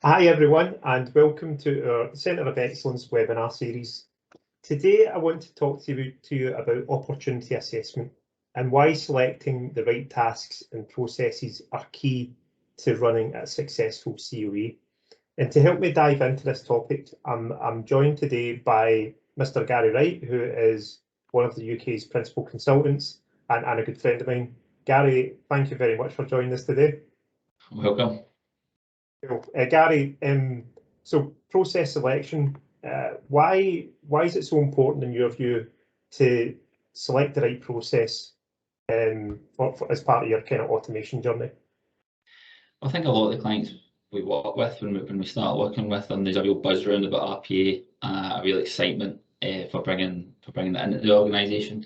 Hi everyone, and welcome to our Centre of Excellence webinar series. Today I want to talk to you about opportunity assessment and why selecting the right tasks and processes are key to running a successful COE. And to help me dive into this topic, I'm joined today by Mr. Gary Wright, who is one of the UK's principal consultants and a good friend of mine. Gary, thank you very much for joining us today. Welcome. Gary, so process selection, why is it so important in your view to select the right process as part of your kind of automation journey? I think a lot of the clients we work with, when we start working with them, there's a real buzz around about RPA, a real excitement for bringing that into the organisation.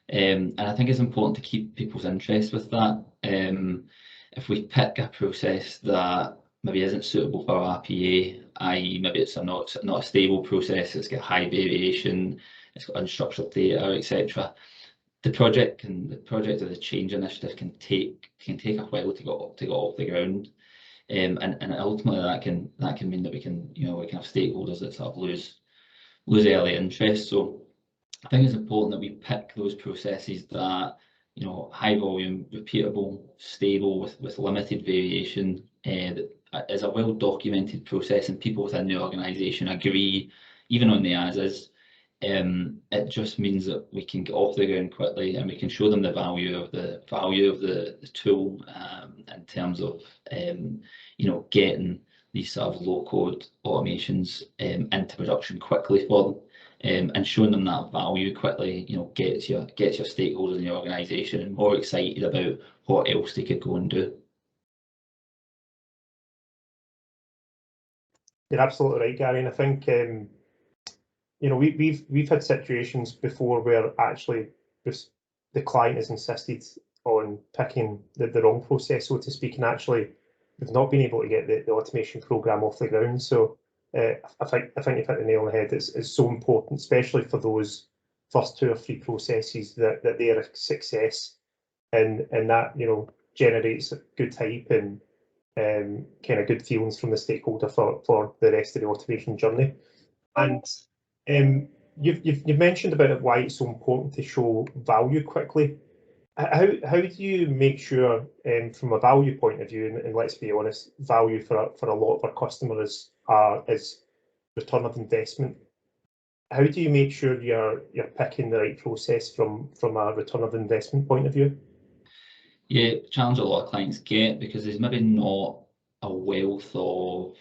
And I think it's important to keep people's interest with that. If we pick a process that maybe isn't suitable for RPA, i.e. maybe it's not a stable process, it's got high variation, it's got unstructured data, etc. The project or the change initiative can take a while to get off the ground, and ultimately that can mean that we can have stakeholders that sort of lose early interest. So I think it's important that we pick those processes that high volume, repeatable, stable, with limited variation, that is a well documented process, and people within the organisation agree, even on the as is. It just means that we can get off the ground quickly, and we can show them the value of the tool, in terms of getting these sort of low code automations into production quickly for them, and showing them that value quickly gets your stakeholders in the organisation more excited about what else they could go and do. You're absolutely right, Gary, and I think we've had situations before where actually the client has insisted on picking the wrong process, so to speak, and actually we've not been able to get the automation program off the ground. So I think you've hit the nail on the head. It's so important, especially for those first 2 or 3 processes, that they are a success, and that generates good hype and kind of good feelings from the stakeholder for the rest of the automation journey. And you've mentioned about why it's so important to show value quickly. How do you make sure, from a value point of view, and let's be honest, value for a lot of our customers is return of investment? How do you make sure you're picking the right process from a return of investment point of view? Yeah, challenge a lot of clients get, because there's maybe not a wealth of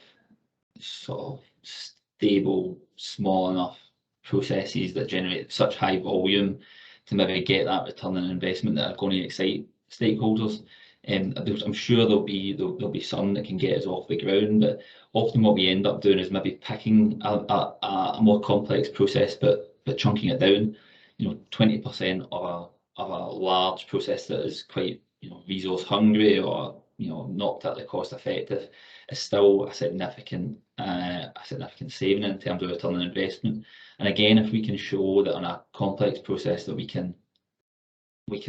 sort of stable, small enough processes that generate such high volume to maybe get that return on investment that are going to excite stakeholders. I'm sure there'll be some that can get us off the ground, but often what we end up doing is maybe picking a more complex process, but chunking it down. 20% of a large process that is quite resource hungry, or not particularly cost effective, is still a significant saving in terms of return on investment. And again, if we can show that on a complex process that we can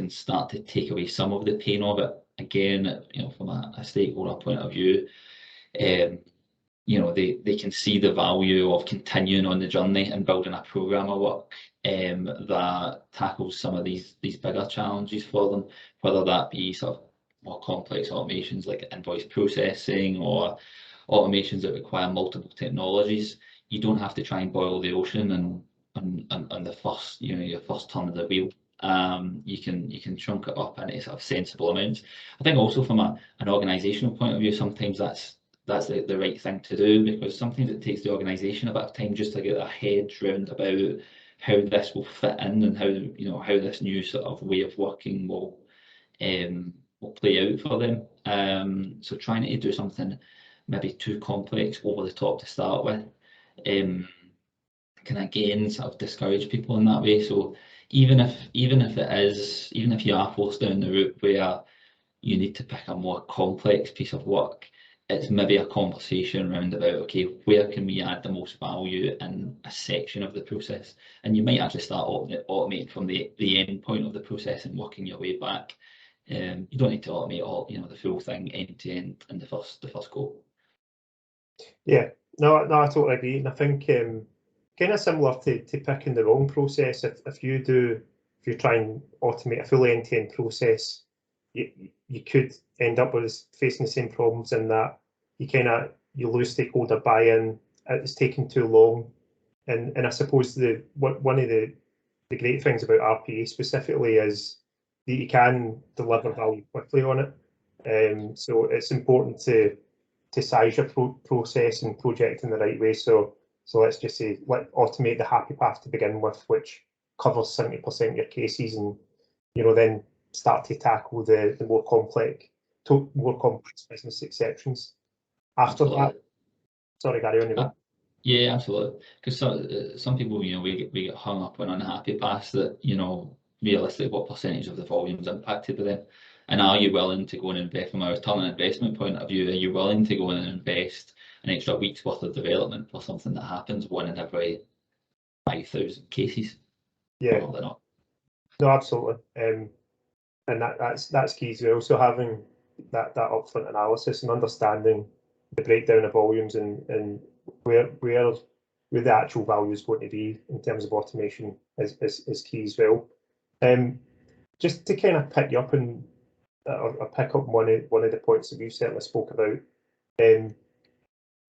start to take away some of the pain of it, again, from a stakeholder point of view, they can see the value of continuing on the journey and building a programme of work that tackles some of these bigger challenges for them, whether that be sort of more complex automations like invoice processing, or automations that require multiple technologies. You don't have to try and boil the ocean and the first your first turn of the wheel. You can chunk it up into sort of sensible amounts. I think also from an organisational point of view, sometimes that's the right thing to do, because sometimes it takes the organisation a bit of time just to get their heads round about how this will fit in, and how this new sort of way of working will play out for them. So trying to do something maybe too complex over the top to start with can again sort of discourage people in that way. So even if you are forced down the route where you need to pick a more complex piece of work, it's maybe a conversation around about, okay, where can we add the most value in a section of the process? And you might actually start automating from the end point of the process and working your way back. You don't need to automate all the full thing end to end in the first go. Yeah, no, I totally agree, and I think kind of similar to picking the wrong process. If you try and automate a full end-to-end process, you could end up with facing the same problems in that you lose stakeholder buy-in. It's taking too long, and I suppose one of the great things about RPA specifically is that you can deliver value quickly on it. So it's important to size your process and project in the right way. So let's just say let automate the happy path to begin with, which covers 70% of your cases, and then start to tackle the more complex business exceptions after Absolutely. that. Sorry, Gary, on you go. Yeah, absolutely. Because some people, we get hung up on unhappy paths that, realistically, what percentage of the volume is impacted by them? And are you willing to go and invest from a return on investment point of view? Are you willing to go and invest an extra week's worth of development for something that happens one in every 5,000 cases? Yeah, Probably not. no, absolutely. And that's key as well. So having that upfront analysis and understanding the breakdown of volumes and where the actual value is going to be in terms of automation is key as well. Just to kind of pick you up and or pick up one of the points that you certainly spoke about.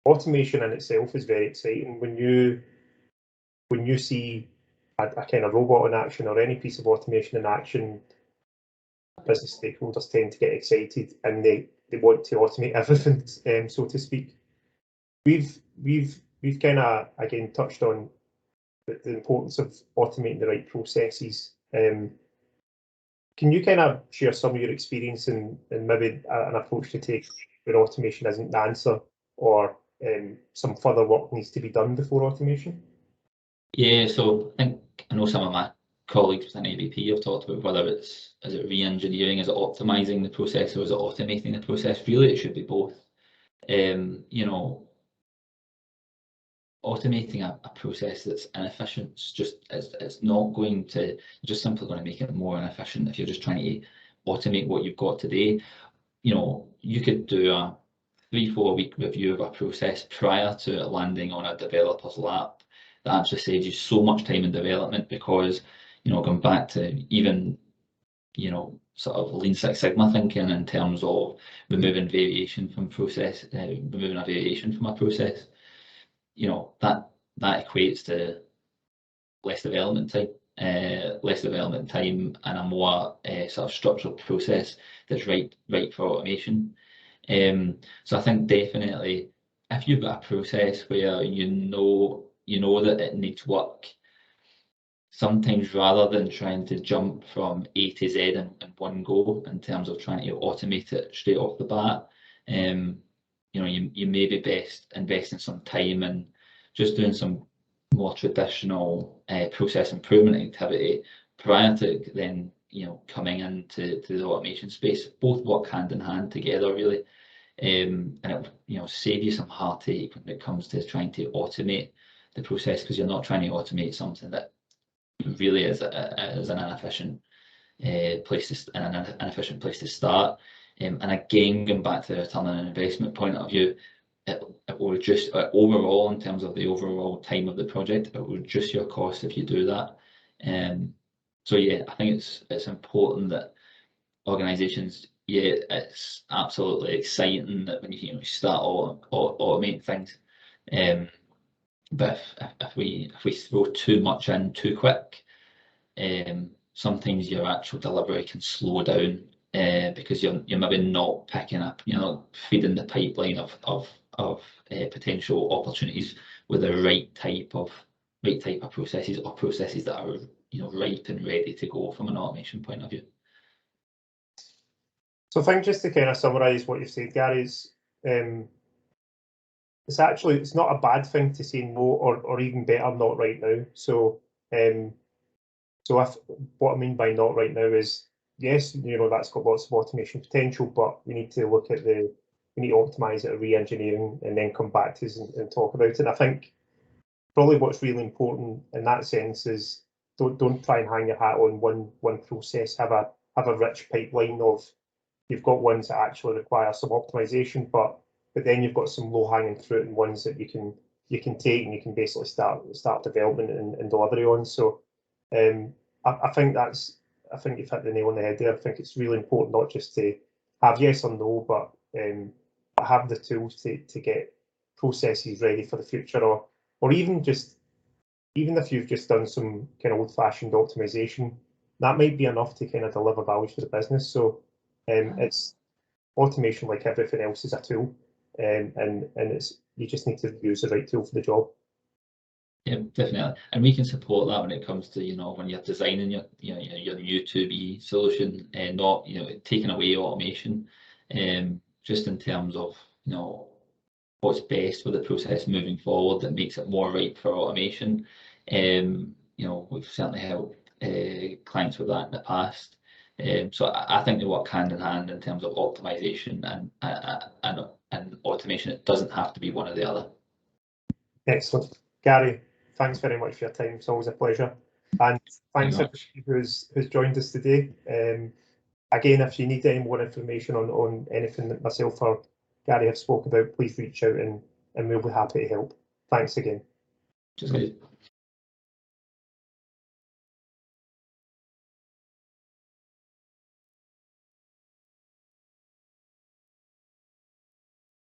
Automation in itself is very exciting. When you see a kind of robot in action or any piece of automation in action, business stakeholders tend to get excited and they want to automate everything, so to speak. We've kind of again touched on the importance of automating the right processes. Can you kind of share some of your experience and maybe an approach to take when automation isn't the answer, or some further work needs to be done before automation? Yeah, so I know some of my colleagues within ABP have talked about whether is it re-engineering, is it optimizing the process, or is it automating the process? Really, it should be both. Automating a process that's inefficient it's not going to, just simply going to make it more inefficient if you're just trying to automate what you've got today. You could do a 3-4 week review of a process prior to it landing on a developer's lap. That actually saves you so much time in development because, going back to even, sort of Lean Six Sigma thinking in terms of removing a variation from a process, that equates to less development time, and a more sort of structured process that's right for automation. So I think definitely if you've got a process where you know that it needs work, sometimes rather than trying to jump from A to Z in one go in terms of trying to automate it straight off the bat, you may be best investing some time in just doing some more traditional process improvement activity prior to then coming into the automation space. Both work hand in hand together really, and it save you some heartache when it comes to trying to automate the process, because you're not trying to automate something that really is an inefficient place to start. And again, going back to the return on investment point of view, it will reduce overall in terms of the overall time of the project. It will reduce your cost if you do that. So yeah, I think it's important that organisations. Yeah, it's absolutely exciting that when you start automating things. But if we throw too much in too quick, sometimes your actual delivery can slow down because you're maybe not picking up, feeding the pipeline of potential opportunities with the right type of processes, or processes that are ripe and ready to go from an automation point of view. So I think just to kind of summarise what you've said, Gary, is it's not a bad thing to say no, or even better, not right now. So if what I mean by not right now is, yes, that's got lots of automation potential, but we need to look at we need to optimise it, re-engineering, and then come back to us and talk about it. And I think probably what's really important in that sense is don't try and hang your hat on one process. Have a rich pipeline of, you've got ones that actually require some optimization, but but then you've got some low-hanging fruit and ones that you can take and you can basically start development and delivery on. So I think you've hit the nail on the head there. I think it's really important not just to have yes or no, but have the tools to get processes ready for the future, or even if you've just done some kind of old-fashioned optimization, that might be enough to kind of deliver value for the business. So it's automation, like everything else, is a tool, and you just need to use the right tool for the job. Yeah, definitely, and we can support that when it comes to when you're designing your new 2B solution, and not taking away automation, just in terms of what's best for the process moving forward that makes it more ripe for automation. We've certainly helped clients with that in the past. So I think they work hand in hand in terms of optimization and automation. It doesn't have to be one or the other. Excellent. Gary, thanks very much for your time. It's always a pleasure. And thanks everybody who's joined us today. Again, if you need any more information on anything that myself or Gary have spoke about, please reach out and we'll be happy to help. Thanks again. Just good.